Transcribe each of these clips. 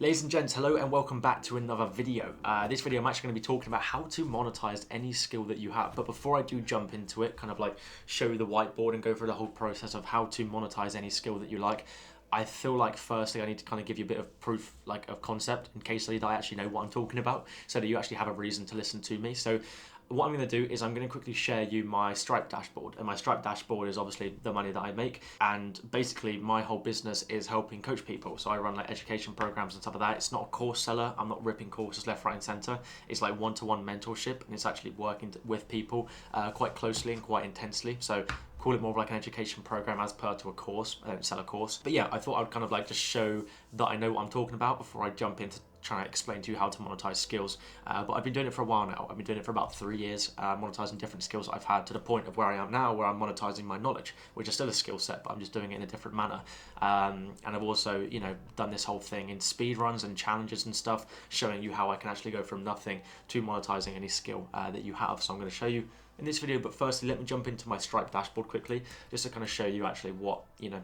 Ladies and gents, hello and welcome back to another video. This video I'm actually going to be talking about how to monetize any skill that you have. But before I do jump into it, kind of like show you the whiteboard and go through the whole process of how to monetize any skill that you like, I feel like firstly I need to kind of give you a bit of proof, like of concept, in case that I actually know what I'm talking about, so that you actually have a reason to listen to me. So what I'm going to do is I'm going to quickly share you my Stripe dashboard, and my Stripe dashboard is obviously the money that I make, and basically my whole business is helping coach people. So I run like education programs and stuff like that. It's not a course seller. I'm not ripping courses left, right and center. It's like one-to-one mentorship, and it's actually working with people quite closely and quite intensely. So call it more of like an education program as per to a course. I don't sell a course, but yeah, I thought I'd kind of like just show that I know what I'm talking about before I jump into trying to explain to you how to monetize skills. But I've been doing it for a while now. I've been doing it for about 3 years, monetizing different skills I've had to the point of where I am now, where I'm monetizing my knowledge, which is still a skill set, but I'm just doing it in a different manner. And I've also, done this whole thing in speed runs and challenges and stuff, showing you how I can actually go from nothing to monetizing any skill that you have. So I'm going to show you in this video, but firstly let me jump into my Stripe dashboard quickly, just to kind of show you actually what,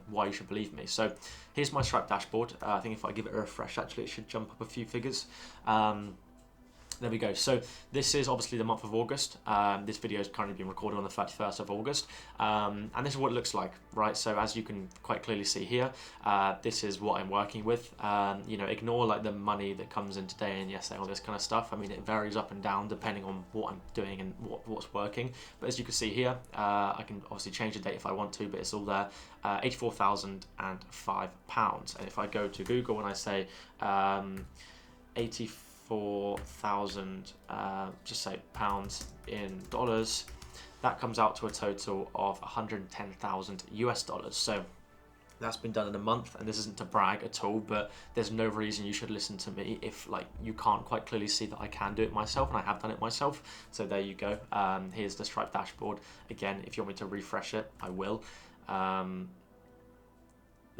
why you should believe me. So here's my Stripe dashboard. I think if I give it a refresh, actually it should jump up a few figures. There we go. So this is obviously the month of August. This video is currently being recorded on the 31st of August. And this is what it looks like, right? So as you can quite clearly see here, this is what I'm working with. Ignore like the money that comes in today and yesterday, all this kind of stuff. I mean, it varies up and down depending on what I'm doing and what's working. But as you can see here, I can obviously change the date if I want to, but it's all there. £84,005. And if I go to Google and I say 84,000, just say pounds in dollars, that comes out to a total of 110,000 US dollars. So that's been done in a month, and this isn't to brag at all, but there's no reason you should listen to me if like you can't quite clearly see that I can do it myself, and I have done it myself. So there you go. Here's the Stripe dashboard. Again, if you want me to refresh it, I will. There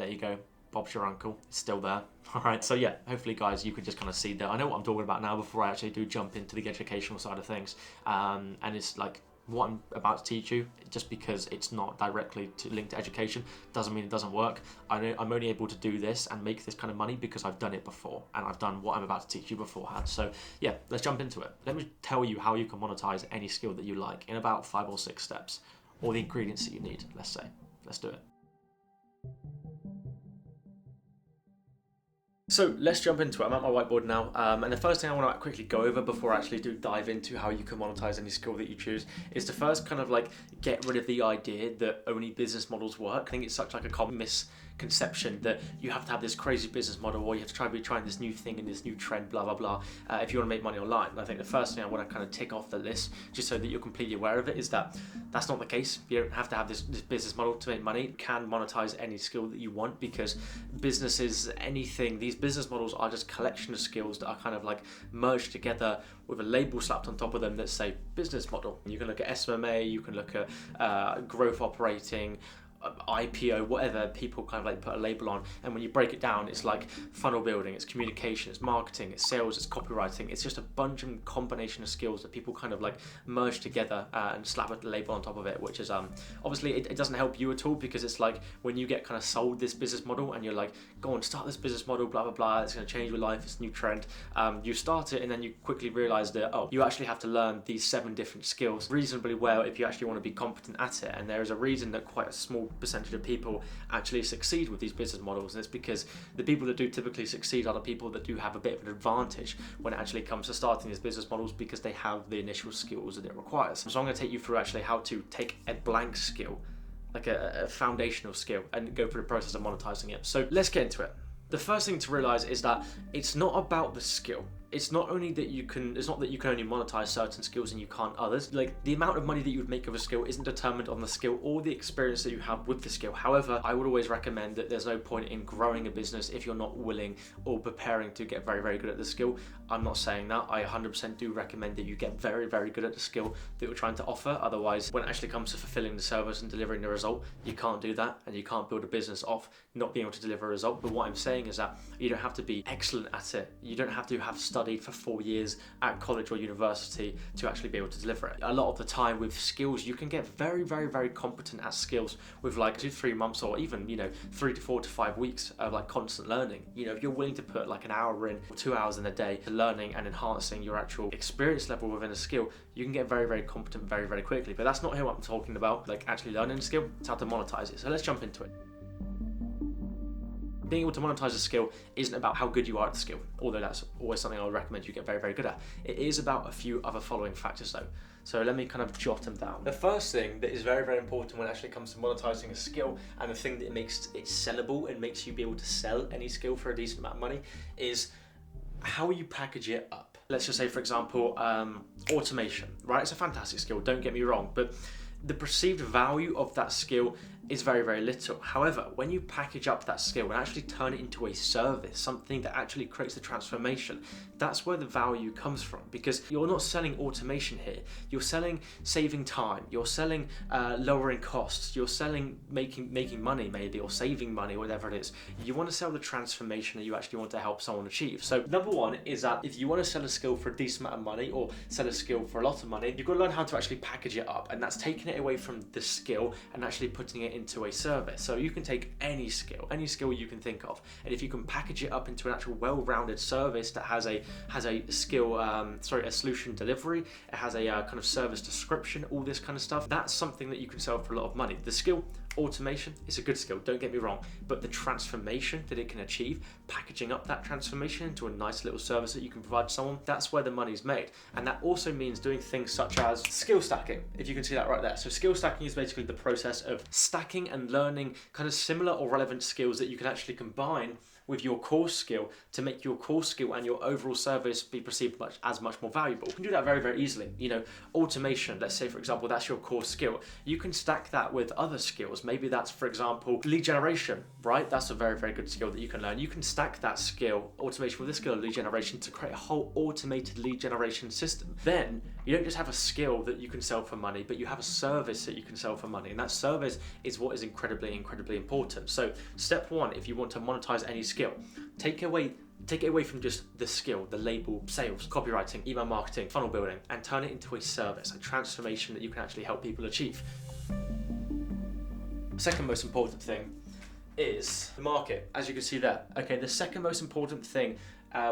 you go. Bob's your uncle. It's still there. All right. So yeah, hopefully guys, you could just kind of see that I know what I'm talking about now before I actually do jump into the educational side of things. And it's like what I'm about to teach you, just because it's not directly linked to education doesn't mean it doesn't work. I'm only able to do this and make this kind of money because I've done it before, and I've done what I'm about to teach you beforehand. So yeah, let's jump into it. Let me tell you how you can monetize any skill that you like in about 5 or 6 steps, or the ingredients that you need, let's say. Let's do it. So let's jump into it. I'm at my whiteboard now, and the first thing I want to quickly go over before I actually do dive into how you can monetize any skill that you choose is to first kind of like get rid of the idea that only business models work. I think it's such like a common misconception that you have to have this crazy business model, or you have to be trying this new thing and this new trend, blah blah blah, if you want to make money online. And I think the first thing I want to kind of tick off the list, just so that you're completely aware of it, is that that's not the case. You don't have to have this business model to make money. You can monetize any skill that you want, because business is anything. These business models are just collection of skills that are kind of like merged together with a label slapped on top of them that say business model. You can look at SMMA, you can look at growth operating, IPO, whatever people kind of like put a label on, and when you break it down, it's like funnel building, it's communication, it's marketing, it's sales, it's copywriting. It's just a bunch of combination of skills that people kind of like merge together and slap a label on top of it, which is obviously it doesn't help you at all, because it's like when you get kind of sold this business model and you're like, go on, start this business model, blah blah blah, it's going to change your life, it's a new trend. You start it and then you quickly realize that you actually have to learn these 7 different skills reasonably well if you actually want to be competent at it. And there is a reason that quite a small percentage of people actually succeed with these business models, and it's because the people that do typically succeed are the people that do have a bit of an advantage when it actually comes to starting these business models, because they have the initial skills that it requires. So I'm going to take you through actually how to take a blank skill, like a foundational skill, and go through the process of monetizing it. So let's get into it. The first thing to realize is that it's not about the skill. It's not that you can only monetize certain skills and you can't others. Like, the amount of money that you would make of a skill isn't determined on the skill or the experience that you have with the skill. However, I would always recommend that there's no point in growing a business if you're not willing or preparing to get very, very good at the skill. I'm not saying that. I 100% do recommend that you get very, very good at the skill that you're trying to offer. Otherwise, when it actually comes to fulfilling the service and delivering the result, you can't do that, and you can't build a business off not being able to deliver a result. But what I'm saying is that you don't have to be excellent at it. You don't have to have studied studied for 4 years at college or university to actually be able to deliver it. A lot of the time with skills, you can get very, very, very competent at skills with like 2-3 months, or even, 3 to 4 to 5 weeks of like constant learning. If you're willing to put like an hour in or 2 hours in a day to learning and enhancing your actual experience level within a skill, you can get very, very competent very, very quickly. But that's not who I'm talking about, like actually learning a skill. It's how to monetize it. So let's jump into it. Being able to monetize a skill isn't about how good you are at the skill, although that's always something I would recommend you get very, very good at. It is about a few other following factors though. So let me kind of jot them down. The first thing that is very, very important when it actually comes to monetizing a skill, and the thing that makes it sellable and makes you be able to sell any skill for a decent amount of money, is how you package it up. Let's just say, for example, automation, right? It's a fantastic skill, don't get me wrong, but the perceived value of that skill is very, very little. However, when you package up that skill and actually turn it into a service, something that actually creates the transformation, that's where the value comes from, because you're not selling automation here. You're selling saving time, you're selling lowering costs, you're selling making money maybe, or saving money, whatever it is. You want to sell the transformation that you actually want to help someone achieve. So number one is that if you want to sell a skill for a decent amount of money, or sell a skill for a lot of money, you've got to learn how to actually package it up, and that's taking it away from the skill and actually putting it into a service. So you can take any skill you can think of, and if you can package it up into an actual well-rounded service that has a skill, a solution delivery, it has a kind of service description, all this kind of stuff, that's something that you can sell for a lot of money. The skill automation is a good skill, don't get me wrong, but the transformation that it can achieve, packaging up that transformation into a nice little service that you can provide to someone, that's where the money's made. And that also means doing things such as skill stacking, if you can see that right there. So skill stacking is basically the process of stacking and learning kind of similar or relevant skills that you can actually combine with your core skill to make your core skill and your overall service be perceived as much more valuable. You can do that very, very easily. Automation, let's say for example, that's your core skill. You can stack that with other skills. Maybe that's, for example, lead generation, right? That's a very, very good skill that you can learn. You can stack that skill, automation, with this skill of lead generation to create a whole automated lead generation system. Then you don't just have a skill that you can sell for money, but you have a service that you can sell for money. And that service is what is incredibly, incredibly important. So step one, if you want to monetize any skill, take it away from just the skill, the label, sales, copywriting, email marketing, funnel building, and turn it into a service, a transformation that you can actually help people achieve. Second most important thing is the market, as you can see there. Okay, the second most important thing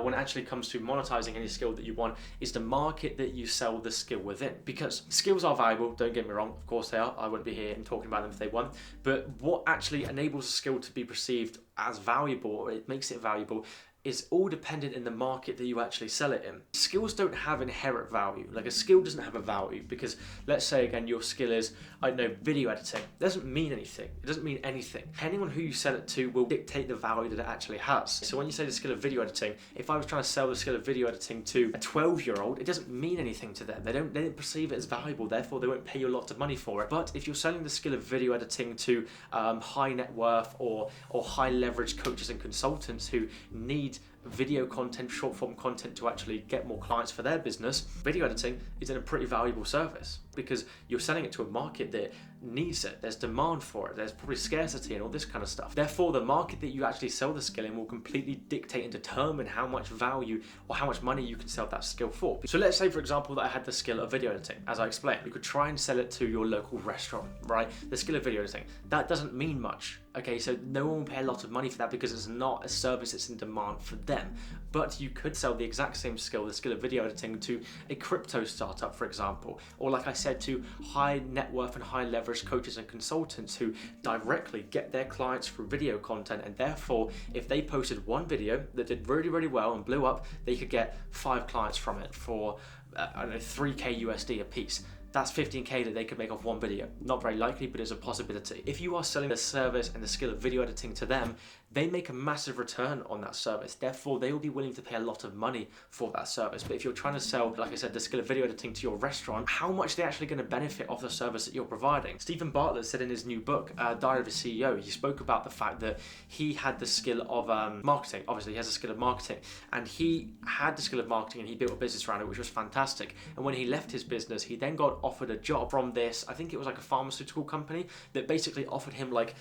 when it actually comes to monetizing any skill that you want is the market that you sell the skill within. Because skills are valuable, don't get me wrong, of course they are. I wouldn't be here and talking about them if they weren't. But what actually enables a skill to be perceived as valuable, or it makes it valuable, is all dependent in the market that you actually sell it in. Skills don't have inherent value. Like a skill doesn't have a value because, let's say again, your skill is, I don't know, video editing. It doesn't mean anything. It doesn't mean anything. Depending on who you sell it to will dictate the value that it actually has. So when you say the skill of video editing, if I was trying to sell the skill of video editing to a 12-year-old, it doesn't mean anything to them. They don't perceive it as valuable, therefore they won't pay you a lot of money for it. But if you're selling the skill of video editing to high net worth or high leverage coaches and consultants who need video content, short form content to actually get more clients for their business, video editing is a pretty valuable service because you're selling it to a market that needs it. There's demand for it. There's probably scarcity and all this kind of stuff. Therefore, the market that you actually sell the skill in will completely dictate and determine how much value or how much money you can sell that skill for. So let's say, for example, that I had the skill of video editing, as I explained. You could try and sell it to your local restaurant, right? The skill of video editing, that doesn't mean much. Okay, so no one will pay a lot of money for that because it's not a service that's in demand for them. But you could sell the exact same skill, the skill of video editing, to a crypto startup, for example, or like I said, to high net worth and high leverage coaches and consultants who directly get their clients through video content, and therefore, if they posted one video that did really, really well and blew up, they could get 5 clients from it for, I don't know, 3K USD a piece. That's 15K that they could make off one video. Not very likely, but it's a possibility. If you are selling the service and the skill of video editing to them, they make a massive return on that service. Therefore, they will be willing to pay a lot of money for that service. But if you're trying to sell, like I said, the skill of video editing to your restaurant, how much are they actually going to benefit off the service that you're providing? Stephen Bartlett said in his new book, Diary of a CEO, he spoke about the fact that he had the skill of marketing. Obviously, he has a skill of marketing. And he had the skill of marketing and he built a business around it, which was fantastic. And when he left his business, he then got offered a job from this, I think it was like a pharmaceutical company that basically offered him like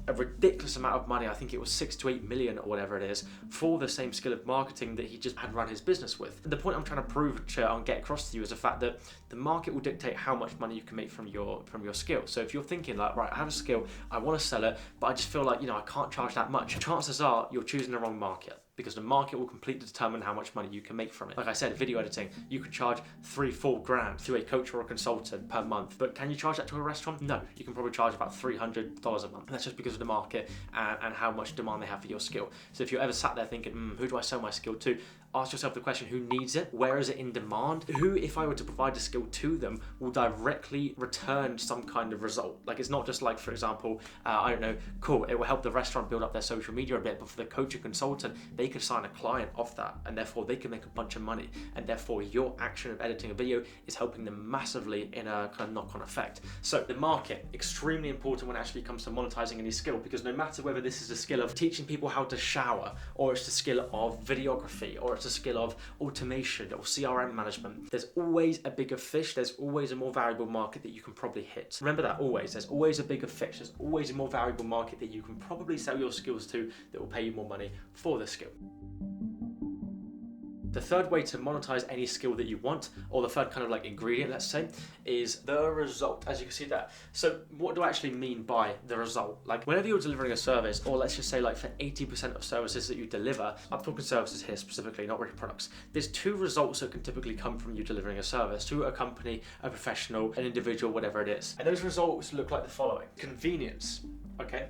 a ridiculous amount of money. I think it was 6 to 8 million or whatever it is for the same skill of marketing that he just had run his business with. And the point I'm trying to prove and get across to you is the fact that the market will dictate how much money you can make from your skill. So if you're thinking like, right, I have a skill, I want to sell it, but I just feel like, I can't charge that much, chances are you're choosing the wrong market, because the market will completely determine how much money you can make from it. Like I said, video editing, you could charge 3-4 grand to a coach or a consultant per month, but can you charge that to a restaurant? No, you can probably charge about $300 a month. And that's just because of the market and how much demand they have for your skill. So if you're ever sat there thinking, who do I sell my skill to? Ask yourself the question, who needs it? Where is it in demand? Who, if I were to provide a skill to them, will directly return some kind of result? Like, it's not just like, for example, I don't know, cool, it will help the restaurant build up their social media a bit, but for the coach or consultant, they could sign a client off that, and therefore they can make a bunch of money, and therefore your action of editing a video is helping them massively in a kind of knock-on effect. So the market, extremely important when it actually comes to monetizing any skill, because no matter whether this is a skill of teaching people how to shower, or it's a skill of videography, or it's a skill of automation or CRM management, there's always a bigger fish, there's always a more valuable market that you can probably hit. Remember that always, there's always a bigger fish, there's always a more valuable market that you can probably sell your skills to that will pay you more money for the skill. The third way to monetize any skill that you want, or the third kind of like ingredient, let's say, is the result, as you can see there. So what do I actually mean by the result? Like, whenever you're delivering a service, or let's just say like for 80% of services that you deliver, I'm talking services here specifically, not really products, there's two results that can typically come from you delivering a service to a company, a professional, an individual, whatever it is. And those results look like the following. Convenience, okay?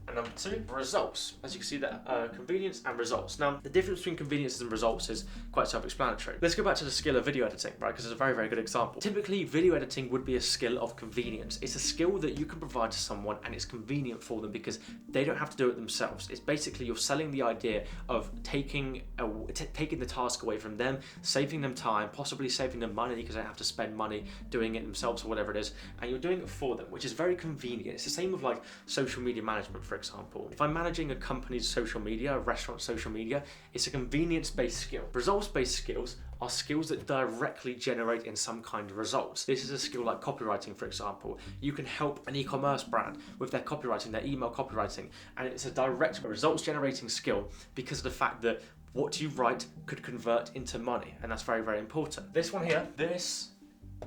And number two, results. As you can see there, convenience and results. Now, the difference between convenience and results is quite self-explanatory. Let's go back to the skill of video editing, right? Because it's a very, very good example. Typically, video editing would be a skill of convenience. It's a skill that you can provide to someone and it's convenient for them because they don't have to do it themselves. It's basically you're selling the idea of taking the task away from them, saving them time, possibly saving them money because they don't have to spend money doing it themselves or whatever it is, and you're doing it for them, which is very convenient. It's the same with like social media management, for example. If I'm managing a company's social media, a restaurant's social media, it's a convenience-based skill. Results-based skills are skills that directly generate in some kind of results. This is a skill like copywriting, for example. You can help an e-commerce brand with their copywriting, their email copywriting, and it's a direct results-generating skill because of the fact that what you write could convert into money, and that's very, very important. This one here, this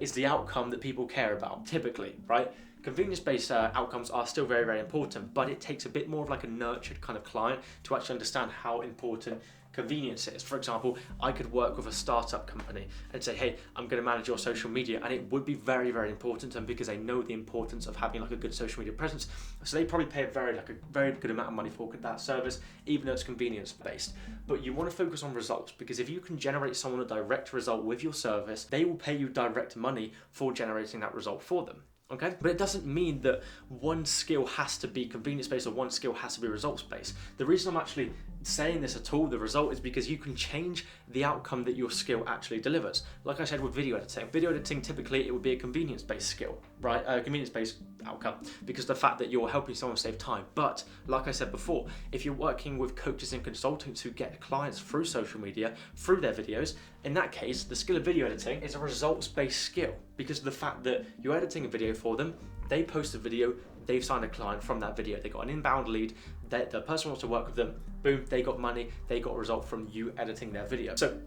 is the outcome that people care about, typically, right? Convenience-based outcomes are still very, very important, but it takes a bit more of like a nurtured kind of client to actually understand how important convenience is. For example, I could work with a startup company and say, hey, I'm going to manage your social media, and it would be very, very important to them because they know the importance of having like a good social media presence. So they probably pay a very good amount of money for that service, even though it's convenience-based. But you want to focus on results, because if you can generate someone a direct result with your service, they will pay you direct money for generating that result for them. Okay, but it doesn't mean that one skill has to be convenience-based or one skill has to be results-based. The reason I'm actually saying this at all, the result, is because you can change the outcome that your skill actually delivers. Like I said with video editing. Video editing, typically it would be a convenience-based skill, right? A convenience-based outcome, because the fact that you're helping someone save time. But like I said before, if you're working with coaches and consultants who get clients through social media, through their videos, in that case, the skill of video editing is a results-based skill because of the fact that you're editing a video for them, they post a video, they've signed a client from that video, they got an inbound lead, the person wants to work with them, boom, they got money, they got a result from you editing their video. So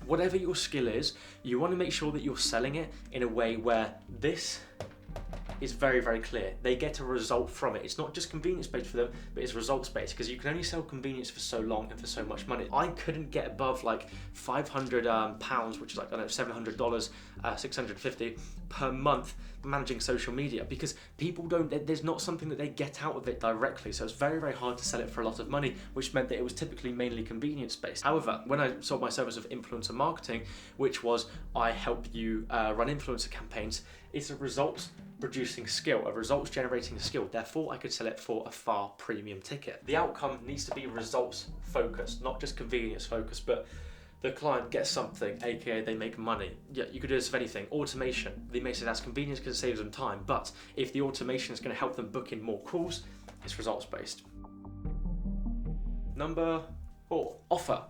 whatever your skill is, you want to make sure that you're selling it in a way where this is very, very clear. They get a result from it. It's not just convenience-based for them, but it's results-based, because you can only sell convenience for so long and for so much money. I couldn't get above like £500, which is like, I don't know, $700, $650 per month managing social media, because people there's not something that they get out of it directly. So it's very, very hard to sell it for a lot of money, which meant that it was typically mainly convenience-based. However, when I sold my service of influencer marketing, which was I help you run influencer campaigns, it's a results producing skill, a results generating skill. Therefore, I could sell it for a far premium ticket. The outcome needs to be results focused, not just convenience focused, but the client gets something, aka they make money. Yeah, you could do this with anything. Automation, they may say that's convenience because it saves them time, but if the automation is going to help them book in more calls, it's results based. Number 4, offer.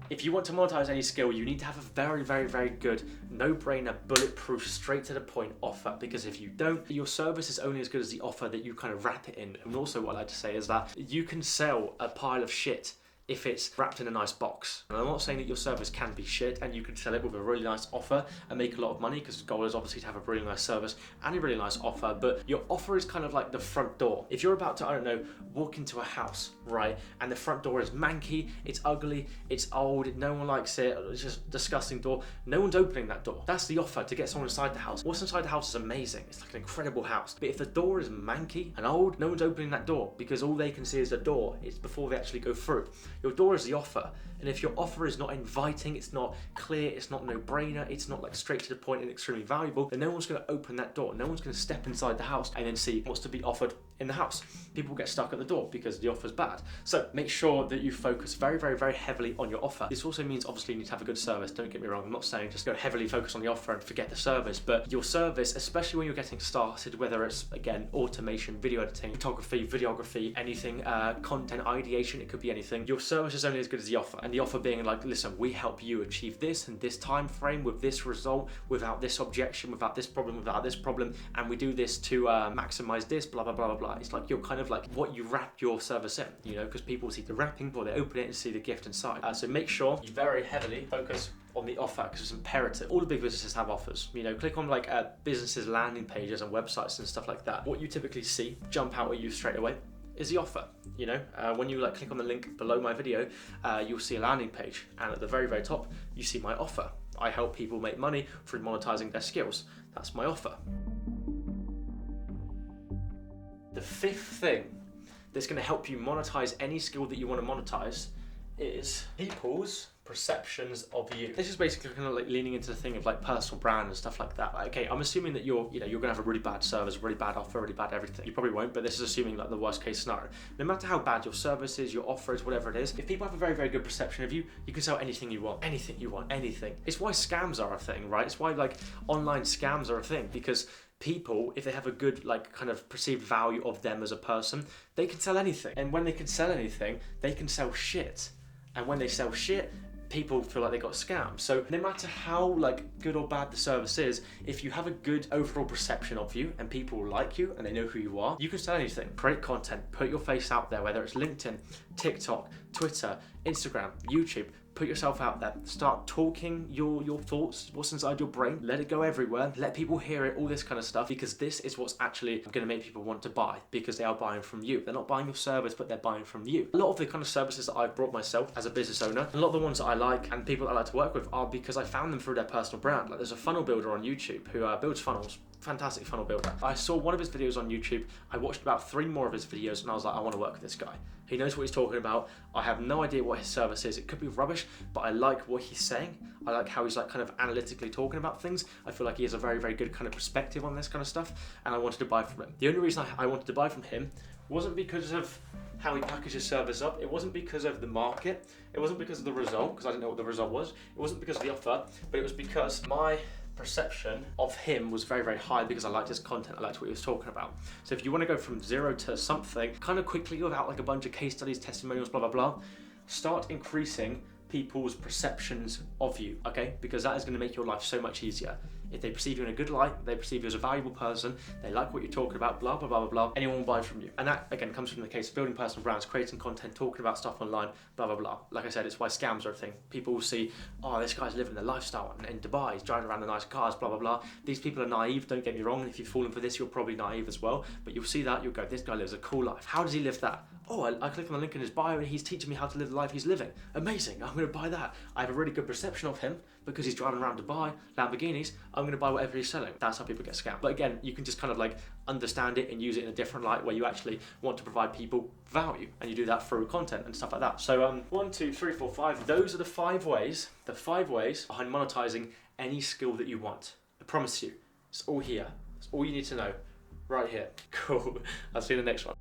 If you want to monetize any skill, you need to have a very, very, very good, no-brainer, bulletproof, straight to the point offer, because if you don't, your service is only as good as the offer that you kind of wrap it in. And also what I like to say is that you can sell a pile of shit if it's wrapped in a nice box. And I'm not saying that your service can be shit and you can sell it with a really nice offer and make a lot of money, because the goal is obviously to have a really nice service and a really nice offer, but your offer is kind of like the front door. If you're about to, I don't know, walk into a house, right, and the front door is manky, it's ugly, it's old, no one likes it, it's just a disgusting door, no one's opening that door. That's the offer to get someone inside the house. What's inside the house is amazing, it's like an incredible house. But if the door is manky and old, no one's opening that door, because all they can see is the door. It's before they actually go through. Your door is the offer. And if your offer is not inviting, it's not clear, it's not no-brainer, it's not like straight to the point and extremely valuable, then no one's going to open that door. No one's going to step inside the house and then see what's to be offered in the house. People get stuck at the door because the offer's bad. So make sure that you focus very, very, very heavily on your offer. This also means obviously you need to have a good service. Don't get me wrong. I'm not saying just go heavily focus on the offer and forget the service, but your service, especially when you're getting started, whether it's, again, automation, video editing, photography, videography, anything, content ideation, it could be anything. Your service is only as good as the offer. And the offer being like, listen, we help you achieve this and this time frame with this result, without this objection, without this problem, and we do this to maximize this, blah, blah, blah, blah, blah. It's like you're kind of like what you wrap your service in, you know, because people see the wrapping before they open it and see the gift inside. So make sure you very heavily focus on the offer, because it's imperative. All the big businesses have offers. You know, click on like businesses' landing pages and websites and stuff like that. What you typically see jump out at you straight away is the offer. You know, when you like click on the link below my video, you'll see a landing page, and at the very, very top you see my offer. I help people make money through monetizing their skills. That's my offer. The fifth thing that's going to help you monetize any skill that you want to monetize is people's perceptions of you. This is basically kind of like leaning into the thing of like personal brand and stuff like that. Okay, I'm assuming that you're gonna have a really bad service, really bad offer, really bad everything. You probably won't, but this is assuming like the worst case scenario. No matter how bad your service is, your offer is, whatever it is, if people have a very, very good perception of you, you can sell anything you want, anything you want, anything. It's why scams are a thing, right? It's why like online scams are a thing, because people, if they have a good like kind of perceived value of them as a person, they can sell anything. And when they can sell anything, they can sell shit. And when they sell shit, people feel like they got scammed. So no matter how like good or bad the service is, if you have a good overall perception of you and people like you and they know who you are, you can sell anything. Create content, put your face out there, whether it's LinkedIn, TikTok, Twitter, Instagram, YouTube. Put yourself out there. Start talking your thoughts, what's inside your brain. Let it go everywhere. Let people hear it, all this kind of stuff, because this is what's actually going to make people want to buy, because they are buying from you. They're not buying your service, but they're buying from you. A lot of the kind of services that I've brought myself as a business owner, a lot of the ones that I like and people that I like to work with are because I found them through their personal brand. Like there's a funnel builder on YouTube who builds funnels. Fantastic funnel builder. I saw one of his videos on YouTube. I watched about 3 more of his videos and I was like, I want to work with this guy. He knows what he's talking about. I have no idea what his service is. It could be rubbish, but I like what he's saying. I like how he's like kind of analytically talking about things. I feel like he has a very, very good kind of perspective on this kind of stuff, and I wanted to buy from him. The only reason I wanted to buy from him wasn't because of how he packaged his service up. It wasn't because of the market. It wasn't because of the result, because I didn't know what the result was. It wasn't because of the offer, but it was because my perception of him was very, very high, because I liked his content, I liked what he was talking about. So if you want to go from 0 to something kind of quickly without like a bunch of case studies, testimonials, blah, blah, blah, start increasing people's perceptions of you, okay? Because that is going to make your life so much easier. If they perceive you in a good light, they perceive you as a valuable person, they like what you're talking about, blah, blah, blah, blah, blah, anyone will buy from you. And that, again, comes from the case of building personal brands, creating content, talking about stuff online, blah, blah, blah. Like I said, it's why scams are a thing. People will see, oh, this guy's living the lifestyle in Dubai, he's driving around in nice cars, blah, blah, blah. These people are naive, don't get me wrong. If you've fallen for this, you're probably naive as well. But you'll see that, you'll go, this guy lives a cool life. How does he live that? Oh, I click on the link in his bio and he's teaching me how to live the life he's living. Amazing, I'm going to buy that. I have a really good perception of him because he's driving around Dubai, Lamborghinis. I'm going to buy whatever he's selling. That's how people get scammed. But again, you can just kind of like understand it and use it in a different light where you actually want to provide people value, and you do that through content and stuff like that. So 1, 2, 3, 4, 5. Those are the 5 ways behind monetizing any skill that you want. I promise you, it's all here. It's all you need to know right here. Cool. I'll see you in the next one.